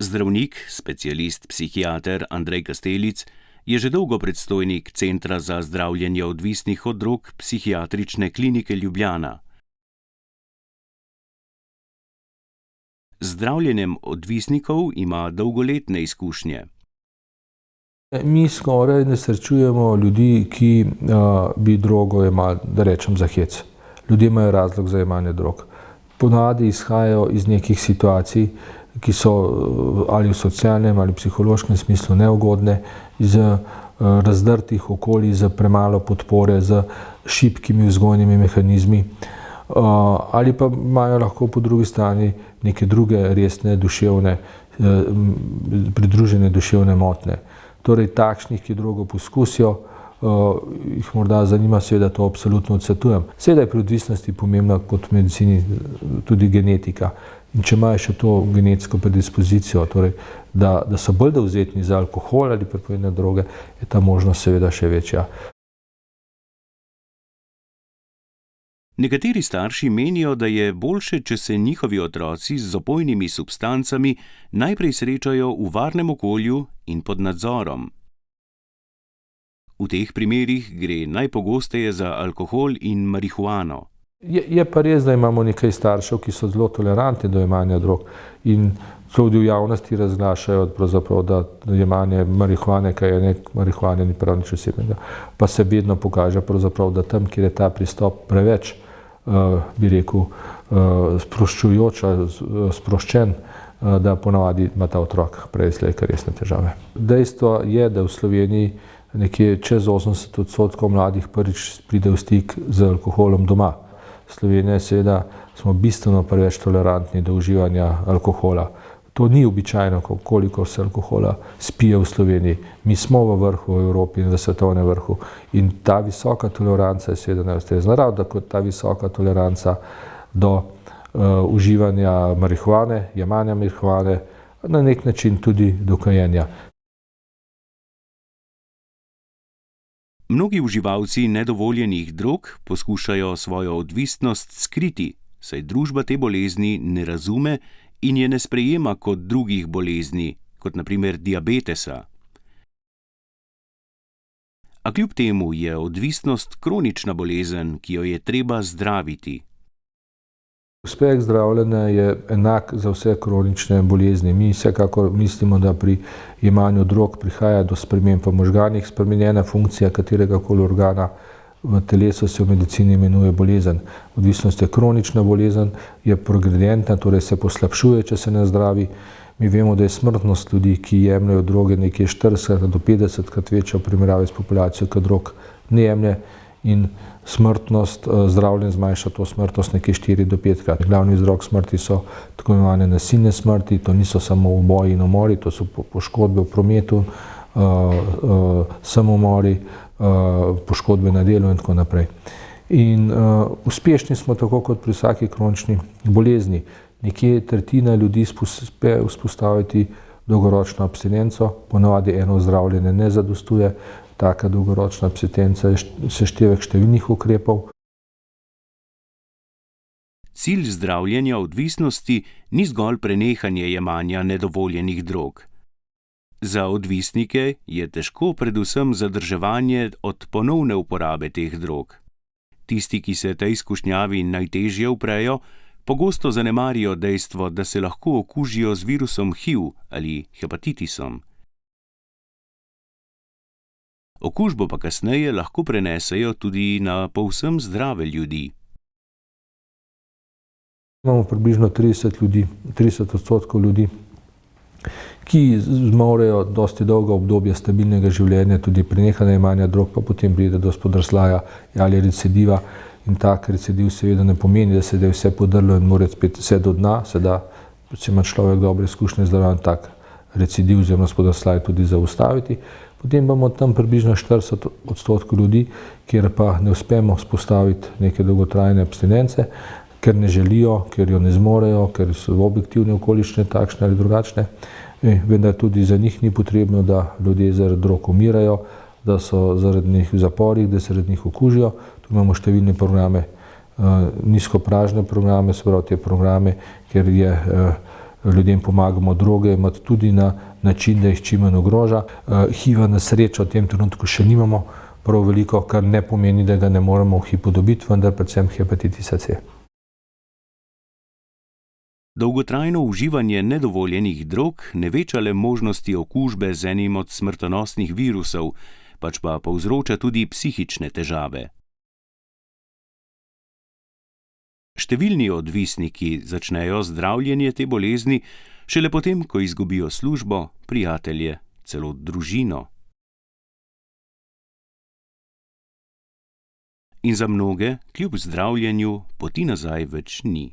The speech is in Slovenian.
Zdravnik, specialist psihiater Andrej Kastelic je že dolgo predstojnik Centra za zdravljenje odvisnih od drog Psihiatrične klinike Ljubljana. Z zdravljenjem odvisnikov ima dolgoletne izkušnje. Mi skoraj ne srečujemo ljudi, ki bi drogo jemali, da rečem, za hec. Ljudje imajo razlog za jemanje drog. Ponavadi izhajajo iz nekih situacij, ki so ali v socialnem ali psihološkem smislu neugodne, iz razdrtih okolij, z premalo podpore, z šibkimi vzgojnimi mehanizmi, ali pa imajo lahko po drugi strani neke druge resne duševne, pridružene duševne motnje. Torej takšnih, ki drogo poskusijo, jih morda zanima, seveda to absolutno odsvetujem. Seveda je pri odvisnosti pomembna kot v medicini tudi genetika. In če imajo še to genetsko predispozicijo, torej, da so bolj dovzetni za alkohol ali prepovedane droge, je ta možnost seveda še večja. Nekateri starši menijo, da je boljše, če se njihovi otroci z opojnimi substancami najprej srečajo v varnem okolju in pod nadzorom. V teh primerih gre najpogosteje za alkohol in marihuano. Je pa res, da imamo nekaj staršev, ki so zelo tolerantni do jemanja drog in tudi v javnosti razglašajo, da jemanje marihuane, kaj je marihuane, ni prav nič osebnega, pa se vedno pokaže, da tam, kjer je ta pristop preveč, bi rekel, sproščujoč, sproščen, da ponavadi ima ta otrok prej slej kar resne težave. Dejstvo je, da v Sloveniji nekje čez 80% mladih prvič pride v stik z alkoholom doma. Slovenija seveda smo bistveno preveč tolerantni do uživanja alkohola. To ni običajno, koliko se alkohola spije v Sloveniji. Mi smo v vrhu v Evropi in v svetovnem vrhu in ta visoka toleranca je seveda neustrezna. Ravno kot ta visoka toleranca do uživanja marihuane, jemanja marihuane, na nek način tudi do kajenja. Mnogi uživalci nedovoljenih drog poskušajo svojo odvisnost skriti, saj družba te bolezni ne razume in je ne sprejema kot drugih bolezni, kot na primer diabetesa. A kljub temu je odvisnost kronična bolezen, ki jo je treba zdraviti. Uspeh zdravljenja je enak za vse kronične bolezni. Mi vsekakor mislimo, da pri jemanju drog prihaja do sprememb v možganih, spremenjena funkcija kateregakoli organa v telesu se v medicini imenuje bolezen. Odvisnost je kronična bolezen, je progredientna, torej se poslabšuje, če se ne zdravi. Mi vemo, da je smrtnost ljudi, ki jemljajo droge, nekje 40 do 50krat večja v primerjavi s populacijo, ki drog ne jemlje, in smrtnost, zdravljenje zmanjša to smrtnost nekje 4 do 5krat. Glavni vzrok smrti so tako imenovane nasilne smrti, to niso samo uboji in umori, to so poškodbe v prometu, samomori, poškodbe na delu in tako naprej. In uspešni smo tako kot pri vsaki kronični bolezni. Nekje tretjina ljudi uspe vzpostaviti dolgoročno abstinenco, ponavadi eno zdravljenje ne zadostuje. Taka dolgoročna abstinenca je seštevek številnih ukrepov. Cilj zdravljenja odvisnosti ni zgolj prenehanje jemanja nedovoljenih drog. Za odvisnike je težko predvsem zadrževanje od ponovne uporabe teh drog. Tisti, ki se tej izkušnjavi najtežje uprejo, pogosto zanemarijo dejstvo, da se lahko okužijo z virusom HIV ali hepatitisom. Okužbo pa kasneje lahko prenesejo tudi na povsem zdrave ljudi. Imamo približno 30% ljudi, ki zmorejo dosti dolgo obdobje stabilnega življenja, tudi prenehanja jemanja drog, pa potem pride do spodrsljaja ali recidiva. In tak recidiv seveda ne pomeni, da se je vse podrlo in mora spet vse do dna, se da, če ima človek dobre izkušnje zdravljenja, tak recidiv oziroma spodrsljaj tudi zaustaviti. Potem imamo tam približno 40% ljudi, kjer pa ne uspemo vzpostaviti neke dolgotrajne abstinence, ker ne želijo, ker jo ne zmorejo, ker so objektivne okoliščine takšne ali drugačne. Vendar tudi za njih ni potrebno, da ljudje zaradi drog umirajo, da so zaradi njih v zaporih, da se zaradi njih okužijo. Tu imamo številne programe, nizkopražne programe, se pravi te programe, kjer je ljudem pomagamo droge imeti tudi na način, da jih čim manj ogroža. HIV-a na srečo v tem trenutku še nimamo prav veliko, kar ne pomeni, da ga ne moremo v hipu dobiti, vendar predvsem hepatitisa C. Dolgotrajno uživanje nedovoljenih drog ne veča le možnosti okužbe z enim od smrtonosnih virusov, pač pa povzroča tudi psihične težave. Številni odvisniki začnejo zdravljenje te bolezni šele potem, ko izgubijo službo, prijatelje, celo družino. In za mnoge, kljub zdravljenju, poti nazaj več ni.